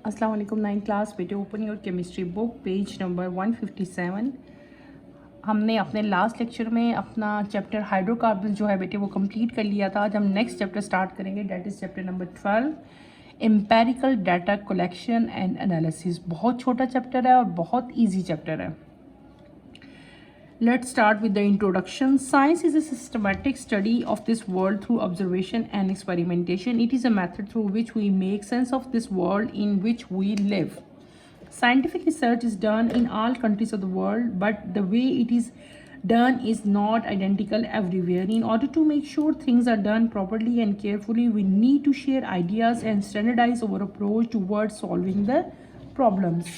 अस्सलाम वालेकुम। 9th class बेटे, open your chemistry book, page number 157। हमने अपने लास्ट लेक्चर में अपना चैप्टर हाइड्रोकार्बन जो है बेटे वो कंप्लीट कर लिया था। आज हम नेक्स्ट चैप्टर स्टार्ट करेंगे, that is chapter number 12, empirical data collection and analysis. बहुत छोटा चैप्टर है और बहुत ईजी चैप्टर है। Let's start with the introduction. Science is a systematic study of this world through observation and experimentation. It is a method through which we make sense of this world in which we live. Scientific research is done in all countries of the world, but the way it is done is not identical everywhere. In order to make sure things are done properly and carefully, we need to share ideas and standardize our approach towards solving the problems.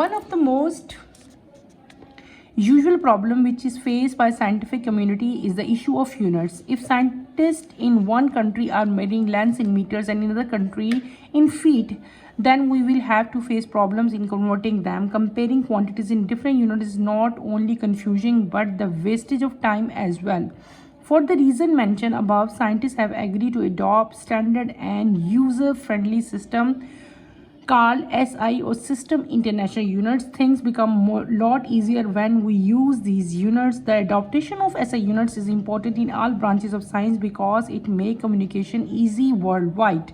One of the most usual problem which is faced by scientific community is the issue of units. If scientists in one country are measuring lengths in meters and in another country in feet, then we will have to face problems in converting them. Comparing quantities in different units is not only confusing but the wastage of time as well. For the reason mentioned above, scientists have agreed to adopt standard and user-friendly system called SI or System International Units. Things become lot easier when we use these units. The adoption of SI units is important in all branches of science because it makes communication easy worldwide.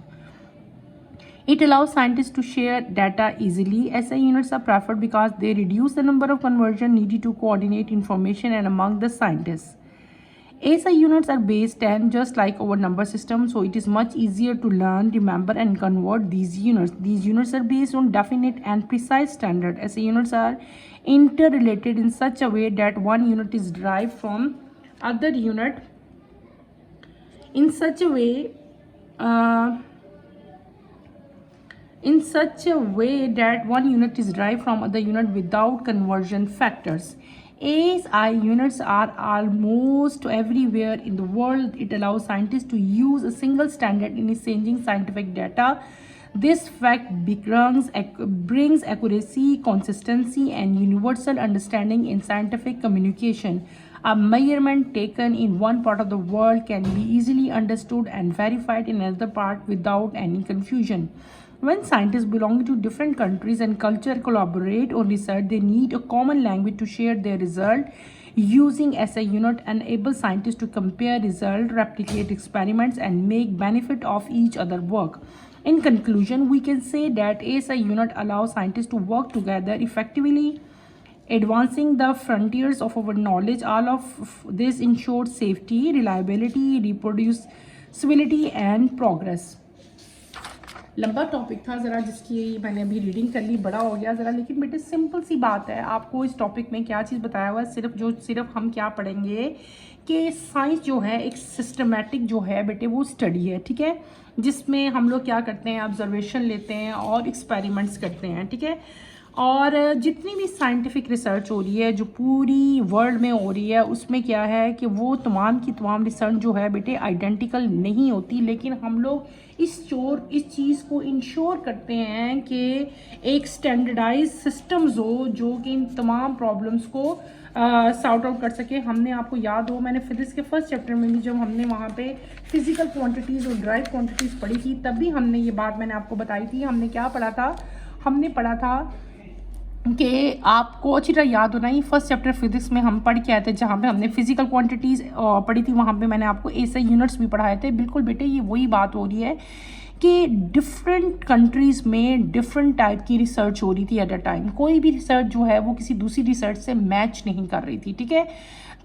It allows scientists to share data easily. SI units are preferred because they reduce the number of conversions needed to coordinate information and among the scientists. SI units are base 10 just like our number system, so it is much easier to learn, remember and convert these units. These units are based on definite and precise standard. SI units are interrelated in such a way that one unit is derived from other unit in such a way that one unit is derived from other unit without conversion factors. SI units are almost everywhere in the world. It allows scientists to use a single standard in exchanging scientific data. This fact brings accuracy, consistency, and universal understanding in scientific communication. A measurement taken in one part of the world can be easily understood and verified in another part without any confusion. When scientists belonging to different countries and culture collaborate on research, they need a common language to share their result. Using SI unit enables scientists to compare results, replicate experiments, and make benefit of each other work. In conclusion, we can say that SI unit allows scientists to work together effectively, advancing the frontiers of our knowledge. All of this ensures safety, reliability, reproducibility, and progress. लंबा topic था ज़रा, जिसकी मैंने अभी reading कर ली, बड़ा हो गया ज़रा, लेकिन बेटे सिंपल सी बात है। आपको इस टॉपिक में क्या चीज़ बताया हुआ है, सिर्फ हम क्या पढ़ेंगे कि साइंस जो है एक सिस्टमेटिक जो है बेटे वो स्टडी है, ठीक है, जिसमें हम लोग क्या करते हैं, ऑब्जर्वेशन लेते हैं और एक्सपेरिमेंट्स करते हैं, ठीक है। और जितनी भी साइंटिफिक रिसर्च हो रही है जो पूरी वर्ल्ड में हो रही है, उसमें क्या है कि वो तमाम की तमाम रिसर्च जो है बेटे आइडेंटिकल नहीं होती, लेकिन हम लोग इस चीज़ को इंश्योर करते हैं कि एक स्टैंडर्डाइज सिस्टम्स हो जो कि इन तमाम प्रॉब्लम्स को सॉर्ट आउट कर सके। हमने, आपको याद हो, मैंने फिजिक्स के फर्स्ट चैप्टर में भी जब हमने वहाँ पे फिजिकल क्वांटिटीज़ और ड्राइव क्वांटिटीज़ पढ़ी थी, तब भी हमने ये बात मैंने आपको बताई थी। हमने क्या पढ़ा था, हमने पढ़ा था कि आपको अच्छी तरह याद होना ही फर्स्ट चैप्टर फिजिक्स में हम पढ़ के आए थे, जहाँ पे हमने फिजिकल क्वांटिटीज़ पढ़ी थी, वहाँ पे मैंने आपको एसआई यूनिट्स भी पढ़ाए थे। बिल्कुल बेटे ये वही बात हो रही है कि डिफरेंट कंट्रीज़ में डिफरेंट टाइप की रिसर्च हो रही थी एट अ टाइम। कोई भी रिसर्च जो है वो किसी दूसरी रिसर्च से मैच नहीं कर रही थी, ठीक है।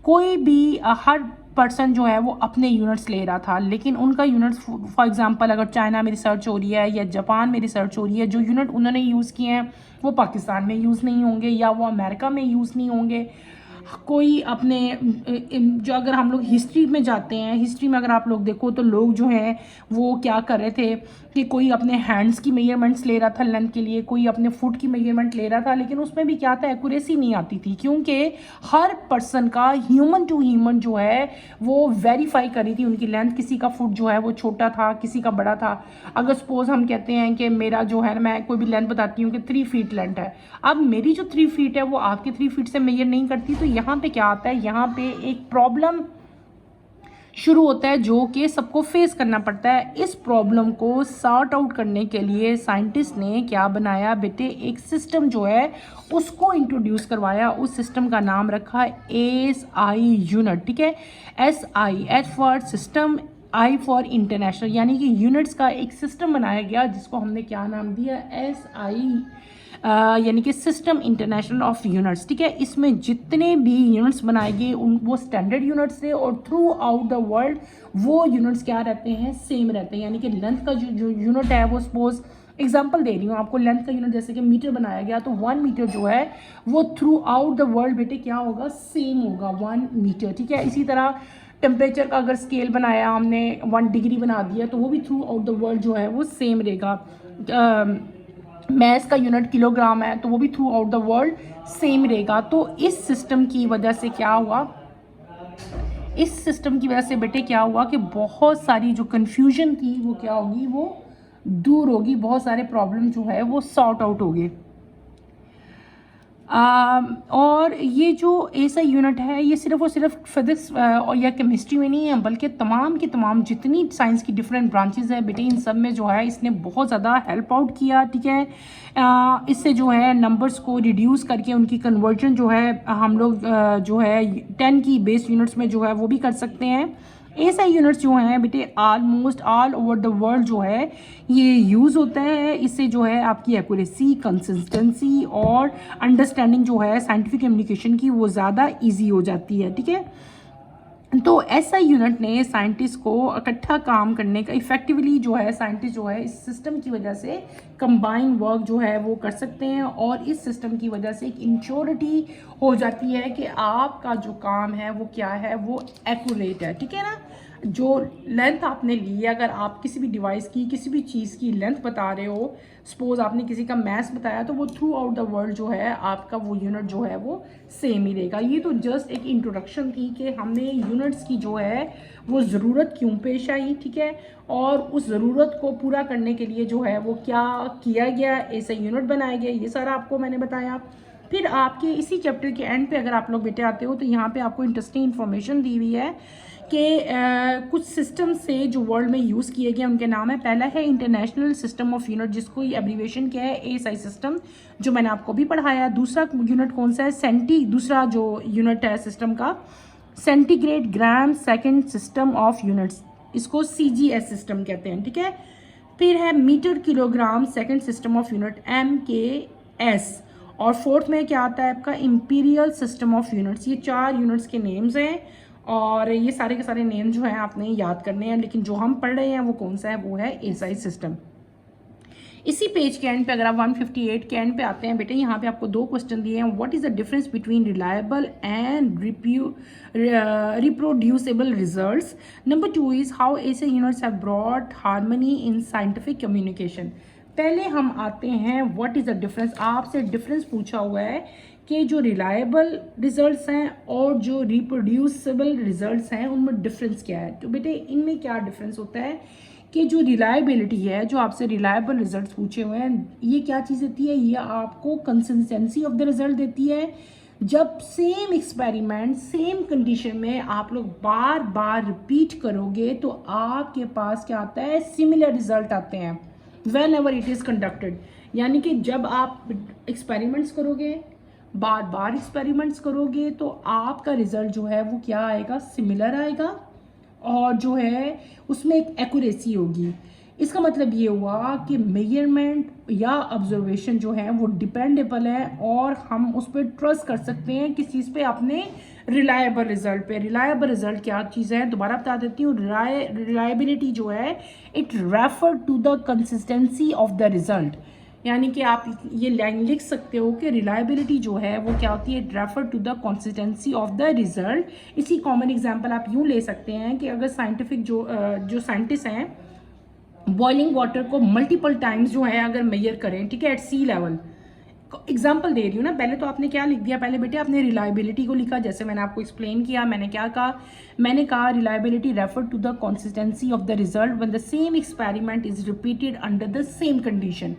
कोई भी हर पर्सन जो है वो अपने यूनिट्स ले रहा था, लेकिन उनका यूनिट्स, फॉर एग्जांपल अगर चाइना में रिसर्च हो रही है या जापान में रिसर्च हो रही है, जो यूनिट उन्होंने यूज़ किए हैं वो पाकिस्तान में यूज़ नहीं होंगे या वो अमेरिका में यूज़ नहीं होंगे। कोई अपने जो, अगर हम लोग हिस्ट्री में जाते हैं, हिस्ट्री में अगर आप लोग देखो तो लोग जो हैं वो क्या कर रहे थे कि कोई अपने हैंड्स की मेजरमेंट्स ले रहा था लेंथ के लिए, कोई अपने फुट की मेजरमेंट ले रहा था, लेकिन उसमें भी क्या था, एक्यूरेसी नहीं आती थी, क्योंकि हर पर्सन का ह्यूमन टू ह्यूमन जो है वो वेरीफाई करी थी उनकी लेंथ। किसी का फुट जो है वो छोटा था, किसी का बड़ा था। अगर सपोज हम कहते हैं कि मेरा जो है, मैं कोई भी लेंथ बताती हूँ कि 3 फीट लेंथ है, अब मेरी जो 3 फीट है वो आपके 3 फीट से मेजर नहीं करती, तो यहाँ पे क्या आता है, यहाँ पे एक प्रॉब्लम शुरू होता है, जो कि सबको फेस करना पड़ता है। इस प्रॉब्लम को सॉर्ट आउट करने के लिए साइंटिस्ट ने क्या बनाया बेटे, एक सिस्टम जो है उसको इंट्रोड्यूस करवाया। उस सिस्टम का नाम रखा SI यूनिट, ठीक है। SI, H for system, I for international, यानी कि यूनिट्स का एक सिस्टम बनाया गया जिसको हमने क्या नाम दिया, SI, यानी कि सिस्टम इंटरनेशनल ऑफ यूनिट्स, ठीक है। इसमें जितने भी यूनिट्स बनाए गए उन वो स्टैंडर्ड यूनिट्स थे और थ्रू आउट द वर्ल्ड वो यूनिट्स क्या रहते हैं, सेम रहते हैं। यानी कि लेंथ का जो यूनिट है वो, सपोज एग्जांपल दे रही हूँ आपको, लेंथ का यूनिट जैसे कि मीटर बनाया गया, तो 1 मीटर जो है वो थ्रू आउट द वर्ल्ड बेटे क्या होगा, सेम होगा, 1 मीटर, ठीक है। इसी तरह टेम्परेचर का अगर स्केल बनाया हमने, 1 डिग्री बना दिया, तो वो भी थ्रू आउट द वर्ल्ड जो है वो सेम रहेगा। मैस का यूनिट किलोग्राम है, तो वो भी through out the world same रहेगा। तो इस सिस्टम की वजह से क्या हुआ, इस सिस्टम की वजह से बेटे क्या हुआ कि बहुत सारी जो कन्फ्यूजन थी वो क्या होगी, वो दूर होगी, बहुत सारे प्रॉब्लम जो है वो सॉर्ट आउट हो गए। और ये जो SI यूनिट है ये सिर्फ और सिर्फ फिजिक्स और या केमिस्ट्री में नहीं है, बल्कि तमाम की तमाम जितनी साइंस की डिफरेंट ब्रांचेस है बेटे, इन सब में जो है इसने बहुत ज़्यादा हेल्प आउट किया, ठीक है। इससे जो है नंबर्स को रिड्यूस करके उनकी कन्वर्जन जो है हम लोग जो है 10 की बेस यूनिट्स में जो है वो भी कर सकते हैं। SI यूनिट्स जो हैं बेटे almost all over the world जो है ये यूज़ होता है। इससे जो है आपकी एक्यूरेसी, कंसिस्टेंसी और अंडरस्टैंडिंग जो है साइंटिफिक कम्युनिकेशन की वो ज़्यादा इजी हो जाती है, ठीक है। तो SI यूनिट ने साइंटिस्ट को इकट्ठा काम करने का इफेक्टिवली जो है साइंटिस्ट जो है इस सिस्टम की वजह से कंबाइन वर्क जो है वो कर सकते हैं, और इस सिस्टम की वजह से एक इंश्योरिटी हो जाती है कि आपका जो काम है वो क्या है, वो एक्यूरेट है, ठीक है ना। जो लेंथ आपने ली है, अगर आप किसी भी डिवाइस की किसी भी चीज़ की लेंथ बता रहे हो, सपोज आपने किसी का मैथ बताया, तो वो थ्रू आउट द वर्ल्ड जो है आपका वो यूनिट जो है वो सेम ही रहेगा। ये तो जस्ट एक इंट्रोडक्शन थी कि हमने यूनिट्स की जो है वो ज़रूरत क्यों पेश आई, ठीक है, और उस ज़रूरत को पूरा करने के लिए जो है वो क्या किया गया, ऐसे यूनिट बनाए गए, ये सारा आपको मैंने बताया। फिर आपके इसी चैप्टर के एंड पे अगर आप लोग बेटे आते हो तो यहाँ पे आपको इंटरेस्टिंग इन्फॉर्मेशन दी हुई है कि कुछ सिस्टम से जो वर्ल्ड में यूज़ किए गए उनके नाम है। पहला है इंटरनेशनल सिस्टम ऑफ यूनिट, जिसको ये एब्रीवेशन क्या है, SI सिस्टम, जो मैंने आपको भी पढ़ाया। दूसरा यूनिट कौन सा है, दूसरा जो यूनिट है सिस्टम का, centigrade gram second system of units, इसको CGS सिस्टम कहते हैं, ठीक है। फिर है metre kilogram second system of unit, MKS। और फोर्थ में क्या आता है आपका, इंपीरियल सिस्टम ऑफ यूनिट्स। ये 4 यूनिट्स के नेम्स हैं और ये सारे के सारे नेम जो हैं आपने याद करने हैं, लेकिन जो हम पढ़ रहे हैं वो कौन सा है, वो है SI सिस्टम। इसी पेज के एंड पे अगर आप 158 के एंड पे आते हैं बेटे, यहाँ पे आपको 2 क्वेश्चन दिए हैं। What is the difference between reliable and reproducible results. Number 2 is how SI units have brought harmony in scientific communication. पहले हम आते हैं व्हाट इज़ द डिफरेंस। आपसे डिफरेंस पूछा हुआ है कि जो रिलायबल रिजल्ट्स हैं और जो रिप्रोड्यूसेबल रिजल्ट्स हैं उनमें डिफरेंस क्या है। तो बेटे इनमें क्या डिफरेंस होता है कि जो रिलायबिलिटी है, जो आपसे रिलायबल रिजल्ट्स पूछे हुए हैं, ये क्या चीज़ देती है, ये आपको कंसिस्टेंसी ऑफ द रिजल्ट देती है। जब सेम एक्सपेरिमेंट सेम कंडीशन में आप लोग बार बार रिपीट करोगे तो आपके पास क्या आता है, सिमिलर रिजल्ट आते हैं when ever it is conducted. यानी कि जब आप एक्सपेरिमेंट्स करोगे, बार बार एक्सपेरिमेंट्स करोगे, तो आपका रिजल्ट जो है वो क्या आएगा, सिमिलर आएगा, और जो है उसमें एक एक्यूरेसी होगी। इसका मतलब ये हुआ कि मेजरमेंट या ऑब्जर्वेशन जो है वो डिपेंडेबल है और हम उस पर ट्रस्ट कर सकते हैं किस चीज़ पे, अपने रिलायबल रिजल्ट पे। रिलायबल रिजल्ट क्या चीज़ है, दोबारा बता देती हूँ। रिलायबिलिटी जो है, it refer to the consistency of the result. यानी कि आप ये लाइन लिख सकते हो कि रिलायबिलिटी जो है वो क्या होती है, refer to the consistency of the result. इसी कॉमन एग्जांपल आप यूँ ले सकते हैं कि अगर साइंटिफिक जो साइंटिस्ट हैं बॉइलिंग वाटर को मल्टीपल टाइम्स जो है अगर मेजर करें, ठीक है, एट सी लेवल। एग्जाम्पल दे रही हूँ ना, पहले तो आपने क्या लिख दिया, पहले बेटे आपने रिलायबिलिटी को लिखा, जैसे मैंने आपको एक्सप्लेन किया। मैंने क्या कहा, मैंने कहा reliability refer to the consistency of the result when the same experiment is repeated under the same condition.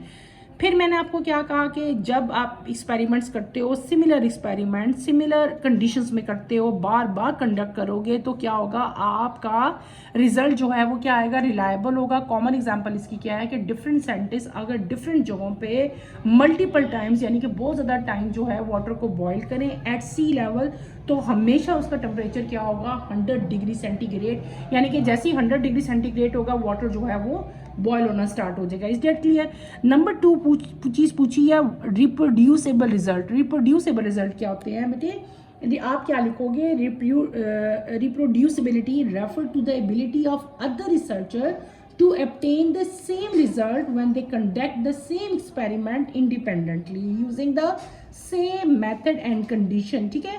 फिर मैंने आपको क्या कहा कि जब आप एक्सपेरिमेंट्स करते हो, सिमिलर एक्सपेरिमेंट सिमिलर कंडीशंस में करते हो, बार बार कंडक्ट करोगे, तो क्या होगा, आपका रिजल्ट जो है वो क्या आएगा, रिलायबल होगा। कॉमन एग्जांपल इसकी क्या है कि डिफरेंट साइंटिस्ट अगर डिफरेंट जगहों पे मल्टीपल टाइम्स यानी कि बहुत ज़्यादा टाइम जो है वाटर को बॉयल करें एट सी लेवल, तो हमेशा उसका टेम्परेचर क्या होगा, 100 डिग्री सेंटीग्रेड। यानी कि जैसे ही 100 डिग्री सेंटीग्रेड होगा, वाटर जो है वो बॉयल होना स्टार्ट हो जाएगा। Is that clear? नंबर 2 चीज़ पूछी है, रिप्रोड्यूसेबल रिजल्ट। रिप्रोड्यूसेबल रिजल्ट क्या होते हैं बेटे? यदि आप क्या लिखोगे, reproducibility refer to the ability of other researcher to obtain the same result when they conduct the same experiment independently using the same method and condition। ठीक है,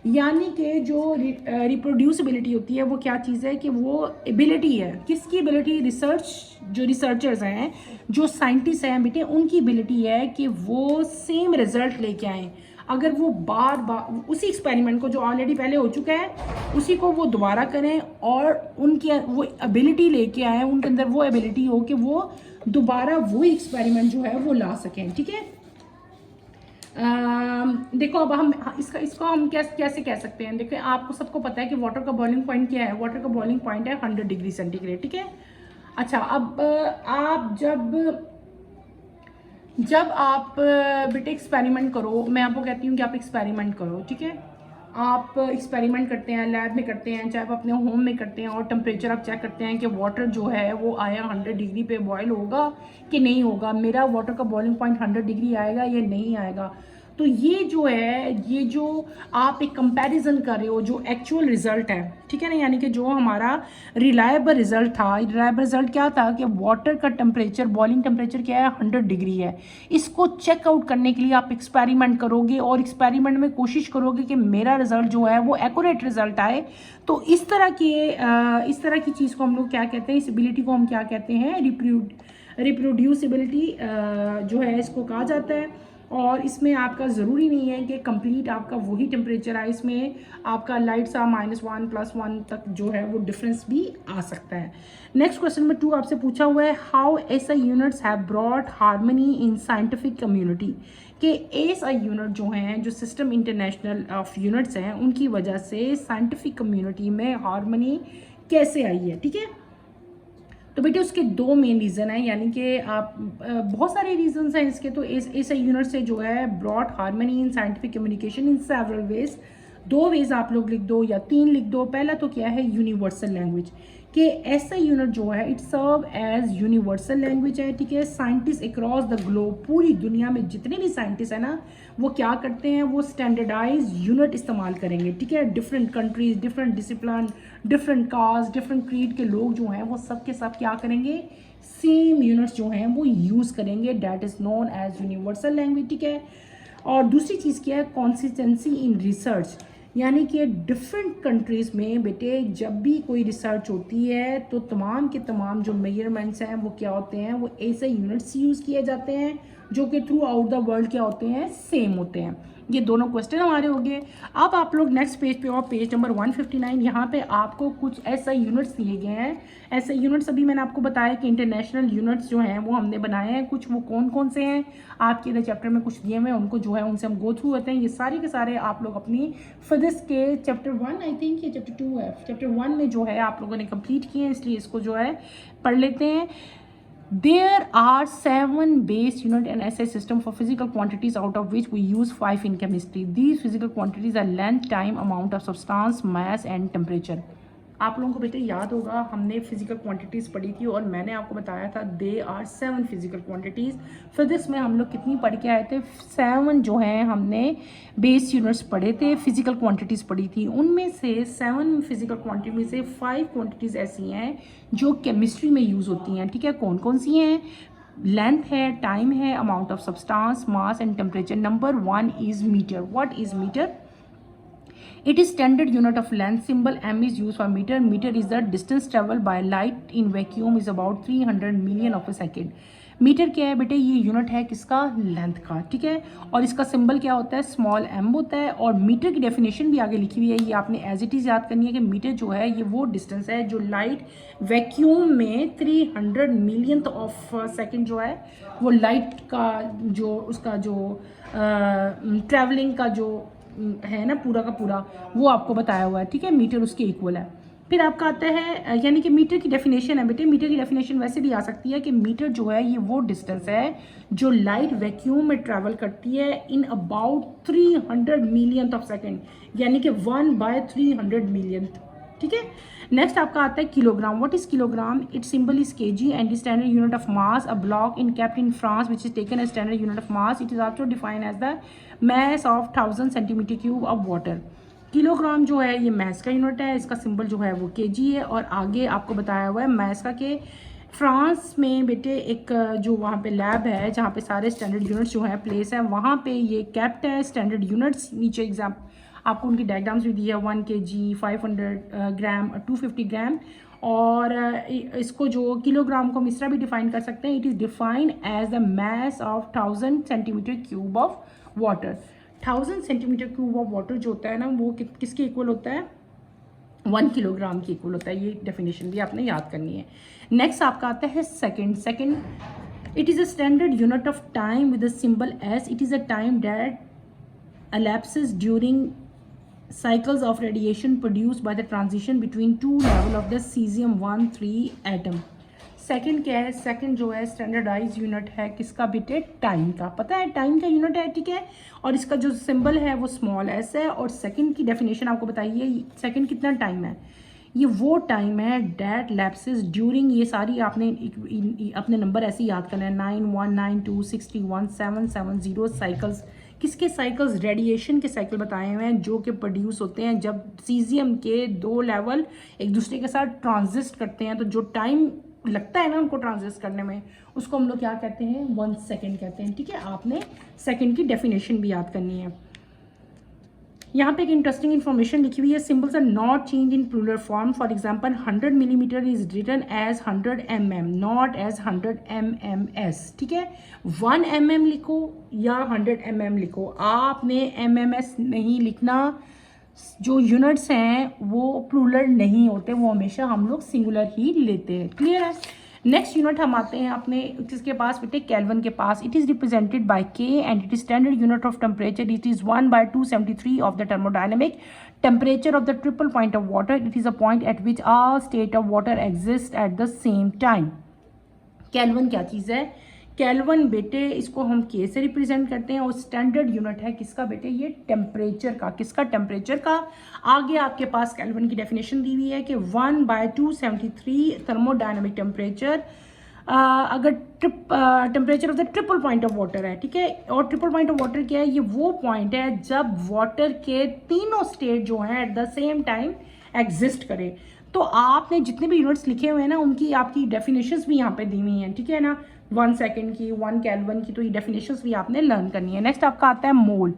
यानी कि जो रिप्रोड्यूसिबिलिटी होती है वो क्या चीज़ है कि वो एबिलिटी है। किसकी एबिलिटी? रिसर्च, जो रिसर्चर्स हैं, जो साइंटिस्ट हैं बेटे, उनकी एबिलिटी है कि वो सेम रिजल्ट लेके आएँ। अगर वो बार बार उसी एक्सपेरिमेंट को जो ऑलरेडी पहले हो चुका है उसी को वो दोबारा करें और उनकी वो एबिलिटी लेके आए, उनके अंदर वो एबिलिटी हो कि वो दोबारा वही एक्सपेरिमेंट जो है वो ला सकें। ठीक है, देखो अब हम इसको हम कैसे कह सकते हैं। देखो आपको सबको पता है कि वाटर का बॉइलिंग पॉइंट क्या है। वाटर का बॉइलिंग पॉइंट है 100 डिग्री सेंटीग्रेड। ठीक है, अच्छा अब आप जब आप बेटे एक्सपेरिमेंट करो, मैं आपको कहती हूँ कि आप एक्सपेरिमेंट करो। ठीक है, आप एक्सपेरिमेंट करते हैं, लैब में करते हैं, चाहे आप अपने होम में करते हैं, और टेम्परेचर आप चेक करते हैं कि वाटर जो है वो आया 100 डिग्री पे बॉयल होगा कि नहीं होगा, मेरा वाटर का बॉइलिंग पॉइंट 100 डिग्री आएगा या नहीं आएगा। तो ये जो है, ये जो आप एक कंपैरिजन कर रहे हो जो एक्चुअल रिजल्ट है, ठीक है ना, यानी कि जो हमारा रिलायबल रिजल्ट था, रिलायबल रिजल्ट क्या था कि वाटर का टेम्परेचर, बॉइलिंग टेम्परेचर क्या है, 100 डिग्री है। इसको चेकआउट करने के लिए आप एक्सपेरिमेंट करोगे और एक्सपेरिमेंट में कोशिश करोगे कि मेरा रिजल्ट जो है वो एक्यूरेट रिजल्ट आए। तो इस तरह की चीज़ को हम लोग क्या कहते हैं, इस एबिलिटी को हम क्या कहते हैं, रिप्रोड्यूसिबिलिटी जो है इसको कहा जाता है। और इसमें आपका ज़रूरी नहीं है कि कंप्लीट आपका वही टेम्परेचर आए, इसमें आपका लाइट सा -1 +1 तक जो है वो डिफरेंस भी आ सकता है। नेक्स्ट क्वेश्चन नंबर 2 आपसे पूछा हुआ है, how SI units have brought harmony in scientific community. कि एसआई यूनिट जो हैं, जो सिस्टम इंटरनेशनल ऑफ यूनिट्स हैं, उनकी वजह से साइंटिफिक कम्युनिटी में हार्मनी कैसे आई है। ठीक है, तो बेटे उसके 2 मेन रीज़न हैं, यानी कि आप बहुत सारे रीजंस हैं इसके। तो इस यूनिट से जो है broad harmony in scientific communication in several ways. 2 ways आप लोग लिख दो या 3 लिख दो। पहला तो क्या है, यूनिवर्सल लैंग्वेज, कि ऐसा यूनिट जो है it serve as universal language है। ठीक है, साइंटिस्ट अक्रॉस द ग्लोब, पूरी दुनिया में जितने भी साइंटिस्ट हैं ना, वो क्या करते हैं, वो स्टैंडर्डाइज यूनिट इस्तेमाल करेंगे। ठीक है, different countries, different discipline, different caste, different creed के लोग जो हैं वो सब के सब क्या करेंगे, सेम यूनिट्स जो हैं वो यूज़ करेंगे। That is known as universal language. ठीक है, और दूसरी चीज़ क्या है, कंसिस्टेंसी इन रिसर्च, यानी कि डिफरेंट कंट्रीज़ में बेटे जब भी कोई रिसर्च होती है तो तमाम के तमाम जो मेजरमेंट्स हैं वो क्या होते हैं, वो ऐसे यूनिट्स यूज़ किए जाते हैं जो कि थ्रू आउट द वर्ल्ड क्या होते हैं, सेम होते हैं। ये दोनों क्वेश्चन हमारे हो गए। अब आप लोग नेक्स्ट पेज पे और पेज नंबर 159, यहाँ पे आपको कुछ ऐसा यूनिट्स दिए गए हैं। ऐसे यूनिट्स अभी मैंने आपको बताया कि इंटरनेशनल यूनिट्स जो हैं वो हमने बनाए हैं। कुछ वो कौन कौन से हैं आपके इधर चैप्टर में कुछ दिए हुए हैं, उनको जो है उनसे हम गो थ्रू होते हैं। ये सारे के सारे आप लोग अपनी फिजिक्स के चैप्टर 1, आई थिंक ये चैप्टर 2 है, चैप्टर 1 में जो है आप लोगों ने कंप्लीट किए हैं, इसलिए इसको जो है पढ़ लेते हैं। There are 7 base unit and SI system for physical quantities, out of which we use 5 in chemistry. These physical quantities are length, time, amount of substance, mass and temperature. आप लोगों को बेटे याद होगा हमने फिजिकल क्वांटिटीज़ पढ़ी थी और मैंने आपको बताया था they are 7 physical quantities. Physics में हम लोग कितनी पढ़ के आए थे, 7 जो हैं हमने बेस यूनिट्स पढ़े थे, फिजिकल क्वांटिटीज़ पढ़ी थी। उनमें से 7 फिजिकल क्वांटिटी में से 5 क्वांटिटीज़ ऐसी हैं जो केमिस्ट्री में यूज़ होती हैं। ठीक है, कौन कौन सी हैं, लेंथ है, टाइम है, amount of substance, mass and temperature. Number 1 is metre. What is metre? It is standard unit of length. Symbol m is used for meter. Meter is the distance traveled by light in vacuum is about 300 million of a second. Metre क्या है बेटे, ये unit है किसका, length का, ठीक है। और इसका सिंबल क्या होता है, स्मॉल एम होता है। और मीटर की डेफिनेशन भी आगे लिखी हुई है, ये आपने एज इट इज़ याद करनी है कि मीटर जो है ये वो डिस्टेंस है जो लाइट वैक्यूम में 300 मिलियन ऑफ सेकेंड जो है वो लाइट का जो उसका जो ट्रैवलिंग का जो है ना पूरा का पूरा वो आपको बताया हुआ है, ठीक है। मीटर उसके इक्वल है। फिर आपका आता है यानी कि मीटर की डेफिनेशन है बेटे, मीटर की डेफिनेशन वैसे भी आ सकती है कि मीटर जो है ये वो डिस्टेंस है जो लाइट वैक्यूम में ट्रैवल करती है in about 300 million of second, यानी कि 1/300 मिलियन, ठीक है। नेक्स्ट आपका आता है kilogram. What is kilogram? Its symbol is KG and is standard unit of mass. A block in kept in France which is taken as standard unit of mass. It is also defined as the mass of 1000 centimetre cube of water. Kilogram जो है ये mess का unit है, इसका symbol जो है वो KG है। और आगे आपको बताया हुआ है मैस का कि फ्रांस में बेटे एक जो वहाँ पे लैब है जहाँ पे सारे स्टैंडर्ड यूनिट्स जो है प्लेस है, वहाँ पे ये कैप्ट है स्टैंडर्ड यूनिट्स। नीचे एग्जाम आपको उनकी डायग्राम्स भी दी है, 1 kg, 500 ग्राम, 250 ग्राम। और इसको जो किलोग्राम को हम इस तरह भी डिफाइन कर सकते हैं, it is defined as the mass of 1000 centimetre cube of water. 1000 centimetre cube of water जो होता है ना वो किसके इक्वल होता है, 1 किलोग्राम के इक्वल होता है। ये डेफिनेशन भी आपने याद करनी है। नेक्स्ट आपका आता है second. Second, it is a standard unit of time with the symbol S. It is a time that elapses during cycles of radiation produced by the transition between two level of the cesium-1,3 atom। Second क्या है, second जो है standardise unit है किसका बेटे, time का। पता है टाइम का यूनिट है, ठीक है। और इसका जो सिंबल है वो स्मॉल एस है। और सेकंड की डेफिनेशन आपको बताइए, सेकंड कितना टाइम है, ये वो टाइम है डैट लैप्सेस ड्यूरिंग, ये सारी आपने अपने नंबर ऐसे ही याद करना है, 9192 61 770 साइकिल्स। किसके साइकिल्स, रेडिएशन के साइकिल बताए हुए हैं जो कि प्रोड्यूस होते हैं जब सीजियम के 2 लेवल एक दूसरे के साथ ट्रांजिस्ट करते हैं। तो जो टाइम लगता है ना उनको ट्रांजिस्ट करने में, उसको हम लोग क्या कहते हैं, 1 सेकेंड कहते हैं, ठीक है। आपने सेकेंड की डेफिनेशन भी याद करनी है। यहाँ पे एक इंटरेस्टिंग इन्फॉर्मेशन लिखी हुई है, symbols are not change in plural form. For example 100 millimetre is written as 100 mm, not as 100 MMS, ठीक है। 1 mm लिखो या 100 mm लिखो, आपने MMS नहीं लिखना। जो यूनिट्स हैं वो प्लूरल नहीं होते, वो हमेशा हम लोग सिंगुलर ही लेते हैं, क्लियर है। नेक्स्ट यूनिट हम आते हैं अपने किसके पास बेटे, केल्विन के पास। इट इज़ रिप्रेजेंटेड बाय के and it is standard unit of temperature. It is 1/273 of the thermodynamic temperature of the triple point of water. It is a point eight which all state of water exist at the same time. Kelvin क्या चीज़ है, kelvin बेटे इसको हम के से represent करते हैं और स्टैंडर्ड यूनिट है किसका बेटे, ये टेम्परेचर का। किसका, टेम्परेचर का। आगे आपके पास केल्विन की डेफिनेशन दी हुई है कि 1/273 थर्मोडायनेमिक टेम्परेचर अगर temperature of the triple point of water है, ठीक है। और ट्रिपल पॉइंट ऑफ वाटर क्या है, ये वो पॉइंट है जब वाटर के तीनों स्टेट जो हैं at the same time exist करे। तो आपने जितने भी यूनिट्स लिखे हुए हैं ना उनकी आपकी डेफिनेशंस भी यहाँ पे दी हुई हैं, ठीक है ना। 1 सेकेंड की, 1 केल्विन की, तो ये डेफिनेशंस भी आपने लर्न करनी है। नेक्स्ट आपका आता है mole.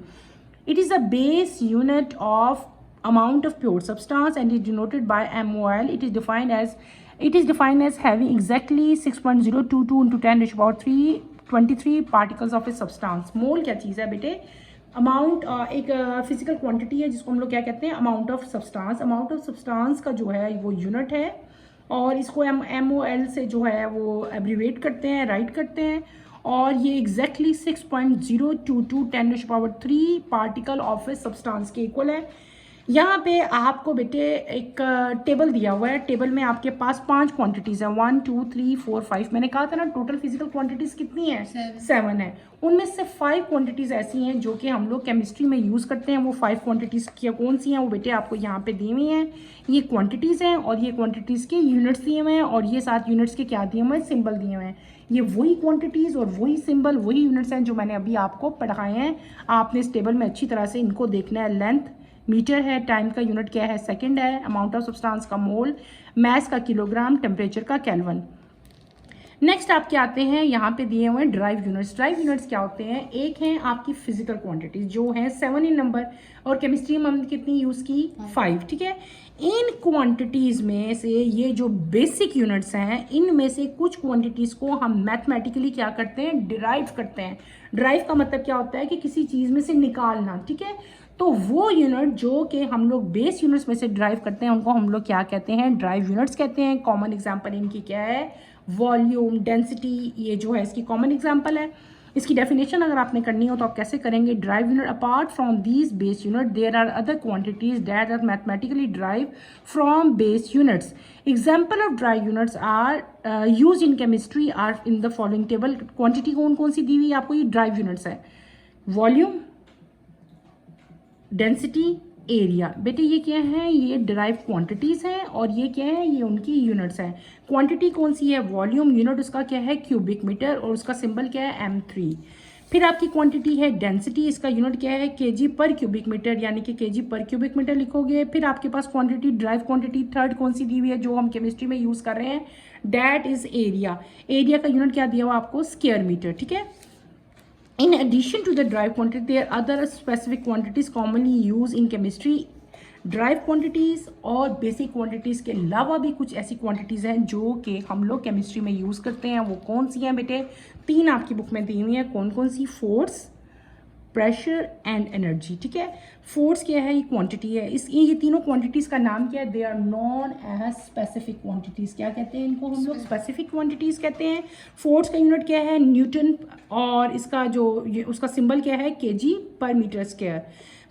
It is a base unit of amount of pure substance and is denoted by MOL. It is defined as having exactly 6.022 into 10⁻³ particles of a substance. मोल क्या चीज़ है बेटे, अमाउंट एक फिजिकल क्वांटिटी है जिसको हम लोग क्या कहते हैं, amount of substance. Amount of substance का जो है वो यूनिट है और इसको हम MOL से जो है वो एब्रीवेट करते हैं, राइट करते हैं। और ये exactly 6.022 10⁻³ particle of a substance के इक्वल है। यहाँ पे आपको बेटे एक टेबल दिया हुआ है, टेबल में आपके पास 5 क्वांटिटीज़ हैं, 1 2 3 4 5। मैंने कहा था ना टोटल फिजिकल क्वांटिटीज़ कितनी है, 7 है। उनमें से 5 क्वांटिटीज़ ऐसी हैं जो कि हम लोग केमिस्ट्री में यूज़ करते हैं। वो 5 क्वांटिटीज़ क्या कौन सी हैं, वो बेटे आपको यहाँ पे दी हुई हैं। ये क्वांटिटीज़ हैं और ये क्वांटिटीज़ के यूनिट्स दिए हुए हैं और ये 7 यूनिट्स के क्या दिए हुए हैं, सिंबल दिए हुए हैं। ये वही क्वांटिटीज़ और वही सिंबल, वही यूनिट्स हैं जो मैंने अभी आपको पढ़ाए हैं। आपने इस टेबल में अच्छी तरह से इनको देखना है। लेंथ मीटर है, टाइम का यूनिट क्या है, सेकंड है, अमाउंट ऑफ सब्सटेंस का मोल, मैस का किलोग्राम, टेम्परेचर का केल्विन। नेक्स्ट आपके आते हैं यहाँ पे दिए हुए हैं ड्राइव यूनिट्स। ड्राइव यूनिट्स क्या होते हैं? एक हैं आपकी फिजिकल क्वांटिटीज जो हैं 7 इन नंबर, और केमिस्ट्री में हमने कितनी यूज़ की? 5, ठीक है। इन क्वांटिटीज़ में से ये जो बेसिक यूनिट्स हैं, इनमें से कुछ क्वांटिटीज़ को हम मैथमेटिकली क्या करते हैं? डिराइव करते हैं। डिराइव का मतलब क्या होता है? कि किसी चीज़ में से निकालना, ठीक है। तो वो यूनिट जो कि हम लोग बेस यूनिट्स में से ड्राइव करते हैं, उनको हम लोग क्या कहते हैं? ड्राइव यूनिट्स कहते हैं। कॉमन एग्जांपल इनकी क्या है? वॉल्यूम, डेंसिटी, ये जो है इसकी कॉमन एग्जांपल है। इसकी डेफिनेशन अगर आपने करनी हो तो आप कैसे करेंगे? Derive unit, apart from these base unit there are other quantities that are mathematically derive from base units. Example of derive units are use in chemistry are in the following table. Quantity कौन कौन सी दी हुई है आपको? ये derive units है। Volume, density, area. बेटे ये क्या है? ये डिराइव क्वांटिटीज़ हैं, और ये क्या है? ये उनकी यूनिट्स हैं। क्वांटिटी कौन सी है? वॉल्यूम। यूनिट उसका क्या है? क्यूबिक मीटर, और उसका सिंबल क्या है? M3। फिर आपकी क्वांटिटी है डेंसिटी, इसका यूनिट क्या है? केजी पर क्यूबिक मीटर, यानी कि केजी पर क्यूबिक मीटर लिखोगे। फिर आपके पास क्वांटिटी, ड्राइव क्वांटिटी थर्ड कौन सी दी हुई है जो हम केमिस्ट्री में यूज़ कर रहे हैं? That is area. एरिया का यूनिट क्या दिया हुआ आपको? स्क्वायर मीटर, ठीक है। In addition to the drive quantity, there are other specific quantities commonly used in chemistry. Drive quantities और बेसिक क्वांटिटीज़ के अलावा भी कुछ ऐसी क्वांटिटीज़ हैं जो कि हम लोग केमिस्ट्री में यूज़ करते हैं। वो कौन सी हैं बेटे? 3 आपकी बुक में दी हुई हैं। कौन कौन सी? फोर्स, प्रेशर एंड एनर्जी, ठीक है। फोर्स क्या है? ये क्वांटिटी है। ये तीनों क्वांटिटीज़ का नाम क्या है? They are known as specific quantities. क्या कहते हैं इनको हम लोग? स्पेसिफिक क्वांटिटीज़ कहते हैं। फोर्स का यूनिट क्या है? न्यूटन, और इसका जो उसका सिंबल क्या है? केजी पर मीटर स्क्वायर।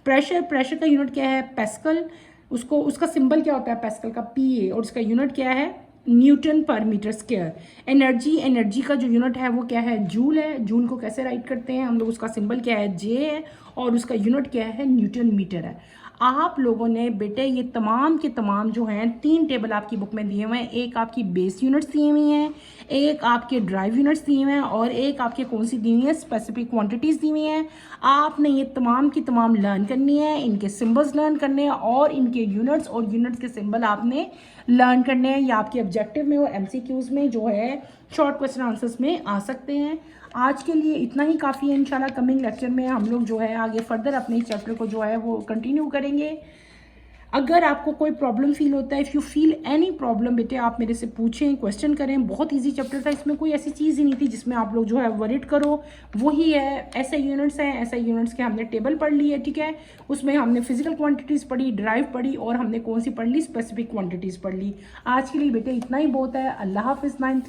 प्रेशर का यूनिट क्या है? पैस्कल। उसका सिंबल क्या होता है? पैस्कल का PA, और उसका यूनिट क्या है? न्यूटन पर मीटर स्क्वायर। एनर्जी का जो यूनिट है वो क्या है? जूल है। जूल को कैसे राइट करते हैं हम लोग? उसका सिंबल क्या है? J है, और उसका यूनिट क्या है? न्यूटन मीटर है। आप लोगों ने बेटे ये तमाम के तमाम जो हैं 3 टेबल आपकी बुक में दिए हुए हैं। एक आपकी बेस यूनिट्स दी हुई हैं, एक आपके ड्राइव यूनिट्स दिए हुए हैं, और एक आपके कौन सी दी हुई है? स्पेसिफिक क्वांटिटीज़ दी हुई हैं। आपने ये तमाम की तमाम लर्न करनी है, इनके सिंबल्स लर्न करने हैं, और इनके यूनिट्स और यूनिट्स के सिंबल आपने लर्न करने हैं। ये आपके ऑब्जेक्टिव में और MCQs में जो है शॉर्ट क्वेश्चन आंसर्स में आ सकते हैं। आज के लिए इतना ही काफ़ी है। इंशाल्लाह कमिंग लेक्चर में हम लोग जो है आगे फर्दर अपने इस चैप्टर को जो है वो कंटिन्यू करेंगे। अगर आपको कोई प्रॉब्लम फील होता है, if you feel any problem, बेटे आप मेरे से पूछें, क्वेश्चन करें। बहुत इजी चैप्टर था, इसमें कोई ऐसी चीज़ ही नहीं थी जिसमें आप लोग जो है वरिड करो। वही है, ऐसे यूनिट्स हैं, ऐसे यूनिट्स के हमने टेबल पढ़ ली है, ठीक है। उसमें हमने फिजिकल क्वांटिटीज़ पढ़ी, ड्राइव पढ़ी, और हमने कौन सी पढ़ ली? स्पेसिफिक क्वांटिटीज़ पढ़ ली। आज के लिए बेटे इतना ही बहुत है। अल्लाह हाफिज़। 9th